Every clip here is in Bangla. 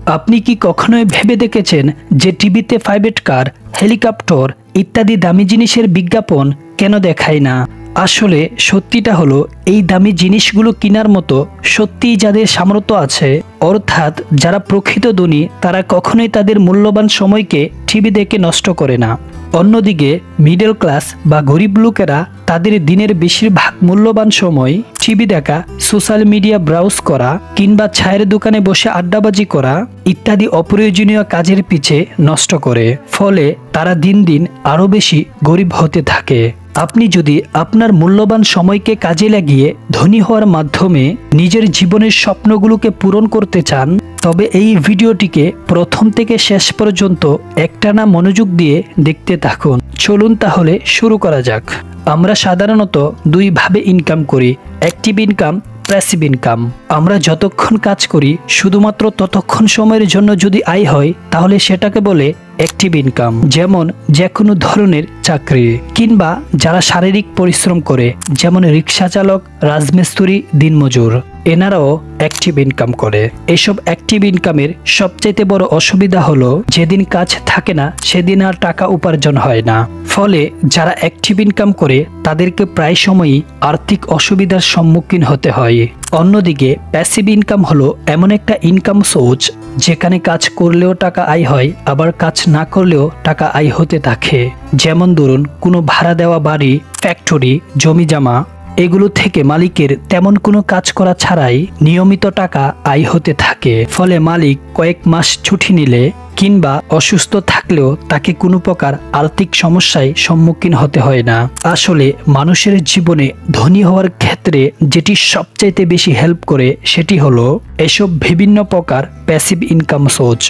আপনি কি কখনোই ভেবে দেখেছেন যে টিভিতে প্রাইভেট কার, হেলিকপ্টার ইত্যাদি দামি জিনিসের বিজ্ঞাপন কেন দেখায় না? আসলে সত্যিটা হলো এই দামি জিনিসগুলো কেনার মতো সত্যিই যাদের সামর্থ্য আছে, অর্থাৎ যারা প্রকৃত ধনী, তারা কখনোই তাদের মূল্যবান সময়কে টিভি দেখে নষ্ট করে না। অন্যদিকে মিডল ক্লাস বা গরিব লোকেরা তাদের দিনের বেশিরভাগ মূল্যবান সময় টিভি দেখা, সোশ্যাল মিডিয়া ব্রাউজ করা কিংবা চায়ের দোকানে বসে আড্ডাবাজি করা ইত্যাদি অপ্রয়োজনীয় কাজের পিছে নষ্ট করে। ফলে তারা দিন দিন আরও বেশি গরিব হতে থাকে। আপনি যদি আপনার মূল্যবান সময়কে কাজে লাগিয়ে ধনী হওয়ার মাধ্যমে নিজের জীবনের স্বপ্নগুলোকে পূরণ করতে চান, তবে এই ভিডিওটিকে প্রথম থেকে শেষ পর্যন্ত একটানা মনোযোগ দিয়ে দেখতে থাকুন। চলুন তাহলে শুরু করা যাক। আমরা সাধারণত দুইভাবে ইনকাম করি, অ্যাক্টিভ ইনকাম, প্যাসিভ ইনকাম। আমরা যতক্ষণ কাজ করি শুধুমাত্র ততক্ষণ সময়ের জন্য যদি আয় হয় তাহলে সেটাকে বলে অ্যাক্টিভ ইনকাম, যেমন যে কোনো ধরনের চাকরি, কিংবা যারা শারীরিক পরিশ্রম করে যেমন রিক্সা চালক, রাজমিস্ত্রি, দিনমজুর, এনারাও অ্যাক্টিভ ইনকাম করে। এসব অ্যাক্টিভ ইনকামের সবচাইতে বড় অসুবিধা হলো যেদিন কাজ থাকে না সেদিন আর টাকা উপার্জন হয় না। ফলে যারা অ্যাক্টিভ ইনকাম করে তাদেরকে প্রায় সময়ই আর্থিক অসুবিধার সম্মুখীন হতে হয়। অন্যদিকে প্যাসিভ ইনকাম হলো এমন একটা ইনকাম সোর্স যেখানে কাজ করলেও টাকা আয় হয়, আবার কাজ না করলেও টাকা আয় হতে থাকে। যেমন ধরুন কোনো ভাড়া দেওয়া বাড়ি, ফ্যাক্টরি, জমি জামা, এগুলো থেকে মালিকের তেমন কোনো কাজ করা ছাড়াই নিয়মিত টাকা আয় হতে থাকে। ফলে মালিক কয়েক মাস ছুটি নিলে কিংবা অসুস্থ থাকলেও তাকে কোনো প্রকার আর্থিক সমস্যায় সম্মুখীন হতে হয় না। আসলে মানুষের জীবনে ধনী হওয়ার ক্ষেত্রে যেটি সবচাইতে বেশি হেল্প করে সেটি হলো এসব বিভিন্ন প্রকার প্যাসিভ ইনকাম সোর্স।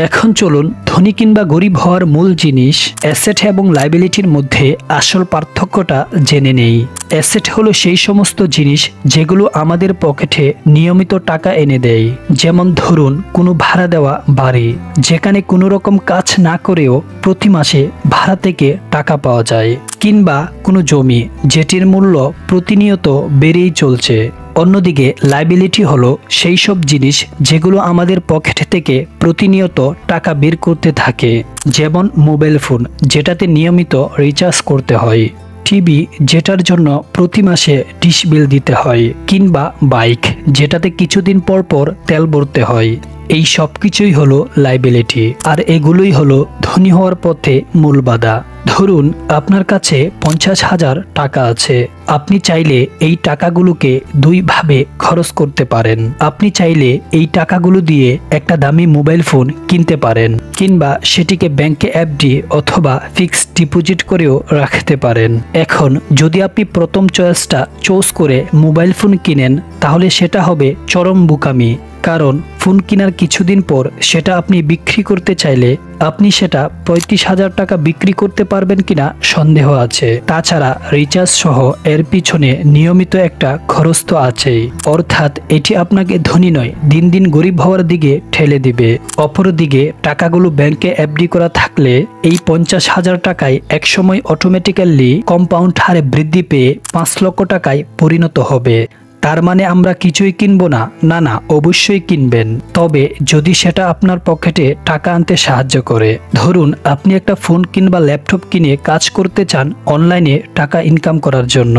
এখন চলুন ধনী কিংবা গরিব হওয়ার মূল জিনিস অ্যাসেট এবং লায়াবিলিটির মধ্যে আসল পার্থক্যটা জেনে নেই। অ্যাসেট হলো সেই সমস্ত জিনিস যেগুলো আমাদের পকেটে নিয়মিত টাকা এনে দেয়। যেমন ধরুন কোনো ভাড়া দেওয়া বাড়ি, যেখানে কোনো রকম কাজ না করেও প্রতি মাসে ভাড়া থেকে টাকা পাওয়া যায়, কিংবা কোনো জমি যেটির মূল্য প্রতিনিয়ত বেড়েই চলছে। অন্যদিকে লায়াবিলিটি হলো সেই সব জিনিস যেগুলো আমাদের পকেট থেকে প্রতিনিয়ত টাকা বের করতে থাকে। যেমন মোবাইল ফোন, যেটাতে নিয়মিত রিচার্জ করতে হয়, টিভি যেটার জন্য প্রতি মাসে ডিশ বিল দিতে হয়, কিংবা বাইক যেটাতে কিছুদিন পর পর তেল ভরতে হয়। এই সব কিছুই হলো লায়াবিলিটি, আর এগুলোই হলো ধনী হওয়ার পথে মূল বাধা। ধরুন আপনার কাছে 50,000 টাকা আছে। আপনি চাইলে এই টাকাগুলোকে দুইভাবে খরচ করতে পারেন। আপনি চাইলে এই টাকাগুলো দিয়ে একটা দামি মোবাইল ফোন কিনতে পারেন, কিংবা সেটিকে ব্যাংকে এফডি অথবা ফিক্সড ডিপোজিট করেও রাখতে পারেন। এখন যদি আপনি প্রথম চয়েসটা চুজ করে মোবাইল ফোন কিনেন তাহলে সেটা হবে চরম বোকামি। কারণ ফোন কেনার কিছুদিন পর সেটা আপনি বিক্রি করতে চাইলে আপনি সেটা 35,000 টাকা বিক্রি করতে পারবেন কিনা সন্দেহ আছে। তাছাড়া রিচার্জ সহ এর পিছনে নিয়মিত একটা খরচ তো আছেই। অর্থাৎ এটি আপনাকে ধনী নয়, দিন দিন গরিব হওয়ার দিকে ঠেলে দিবে। অপরদিকে টাকাগুলো ব্যাংকে এফডি করা থাকলে এই 50,000 টাকায় একসময় অটোমেটিক্যালি কম্পাউন্ড হারে বৃদ্ধি পেয়ে 5 লক্ষ টাকায় পরিণত হবে। তার মানে আমরা কিছুই কিনবো না? না না, অবশ্যই কিনবেন, তবে যদি সেটা আপনার পকেটে টাকা আনতে সাহায্য করে। ধরুন আপনি একটা ফোন কিংবা ল্যাপটপ কিনে কাজ করতে চান অনলাইনে টাকা ইনকাম করার জন্য,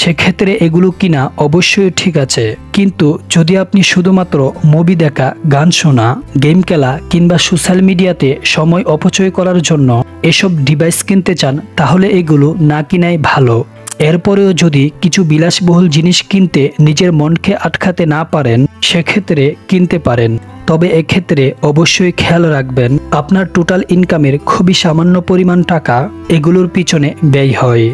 সেক্ষেত্রে এগুলো কিনা অবশ্যই ঠিক আছে। কিন্তু যদি আপনি শুধুমাত্র মুভি দেখা, গান শোনা, গেম খেলা কিংবা সোশ্যাল মিডিয়াতে সময় অপচয় করার জন্য এসব ডিভাইস কিনতে চান তাহলে এগুলো না কিনাই ভালো। এরপরেও যদি কিছু বিলাসবহুল জিনিস কিনতে নিজের মনকে আটকাতে না পারেন সেক্ষেত্রে কিনতে পারেন, তবে এক্ষেত্রে অবশ্যই খেয়াল রাখবেন আপনার টোটাল ইনকামের খুবই সামান্য পরিমাণ টাকা এগুলোর পিছনে ব্যয় হয়।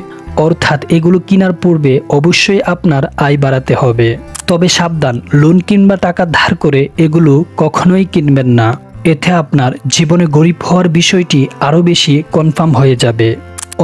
অর্থাৎ এগুলো কেনার পূর্বে অবশ্যই আপনার আয় বাড়াতে হবে। তবে সাবধান, লোন কিংবা টাকা ধার করে এগুলো কখনোই কিনবেন না। এতে আপনার জীবনে গরিব হওয়ার বিষয়টি আরও বেশি কনফার্ম হয়ে যাবে।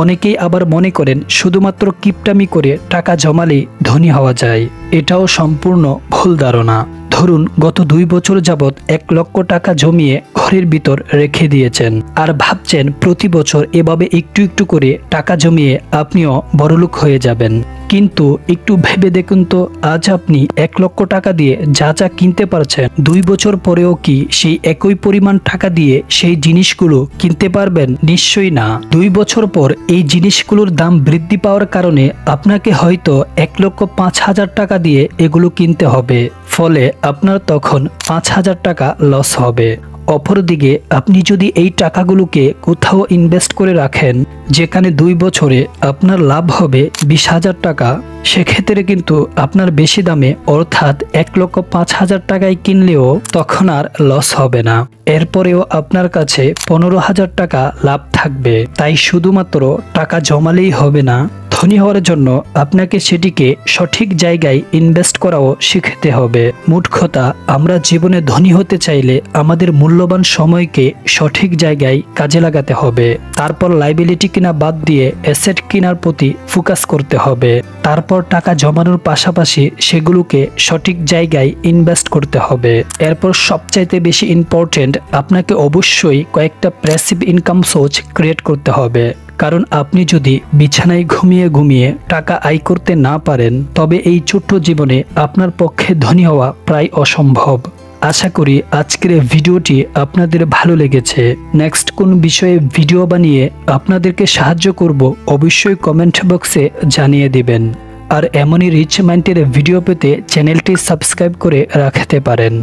অনেকেই আবার মনে করেন শুধুমাত্র কিপটামি করে টাকা জমালেই ধনী হওয়া যায়। এটাও সম্পূর্ণ ভুল ধারণা। ধরুন গত 2 বছর যাবৎ 1 লক্ষ টাকা জমিয়ে ঘরের ভিতর রেখে দিয়েছেন আর ভাবছেন প্রতি বছর এভাবে একটু একটু করে টাকা জমিয়ে আপনিও বড়লোক হয়ে যাবেন। কিন্তু একটু ভেবে দেখুন তো, আজ আপনি 1 লক্ষ টাকা দিয়ে যা যা কিনতে পারছেন, 2 বছর পরেও কি সেই একই পরিমাণ টাকা দিয়ে সেই জিনিসগুলো কিনতে পারবেন? নিশ্চয়ই না। 2 বছর পর এই জিনিসগুলোর দাম বৃদ্ধি পাওয়ার কারণে আপনাকে হয়তো 1,05,000 টাকা দিয়ে এগুলো কিনতে হবে, ফলে আপনার তখন 5,000 টাকা লস হবে। অপরদিকে আপনি যদি এই টাকাগুলোকে কোথাও ইনভেস্ট করে রাখেন, যেখানে 2 বছরে আপনার লাভ হবে 20,000 টাকা, সেক্ষেত্রে কিন্তু আপনার বেশি দামে অর্থাৎ 1,05,000 টাকায় কিনলেও তখন আর লস হবে না। এরপরেও আপনার কাছে 15,000 টাকা লাভ থাকবে। তাই শুধুমাত্র টাকা জমালেই হবে না, ধনী হওয়ার জন্য আপনাকে সেটিকে সঠিক জায়গায় ইনভেস্ট করাও শিখতে হবে। মোট কথা, আমরা জীবনে ধনী হতে চাইলে আমাদের মূল্যবান সময়কে সঠিক জায়গায় কাজে লাগাতে হবে। তারপর লাইবিলিটি কিনা বাদ দিয়ে অ্যাসেট কেনার প্রতি ফোকাস করতে হবে। তারপর টাকা জমানোর পাশাপাশি সেগুলোকে সঠিক জায়গায় ইনভেস্ট করতে হবে। এরপর সবচাইতে বেশি ইম্পর্টেন্ট, আপনাকে অবশ্যই কয়েকটা প্যাসিভ ইনকাম সোর্স ক্রিয়েট করতে হবে। কারণ আপনি যদি বিছানায় ঘুমিয়ে ঘুমিয়ে টাকা আয় করতে না পারেন, তবে এই ছোট্ট জীবনে আপনার পক্ষে ধনী হওয়া প্রায় অসম্ভব। আশা করি আজকের ভিডিওটি আপনাদের ভালো লেগেছে। নেক্সট কোন বিষয়ে ভিডিও বানিয়ে আপনাদেরকে সাহায্য করব অবশ্যই কমেন্ট বক্সে জানিয়ে দিবেন। আর এমনই রিচ মাইন্ডের ভিডিও পেতে চ্যানেলটি সাবস্ক্রাইব করে রাখতে পারেন।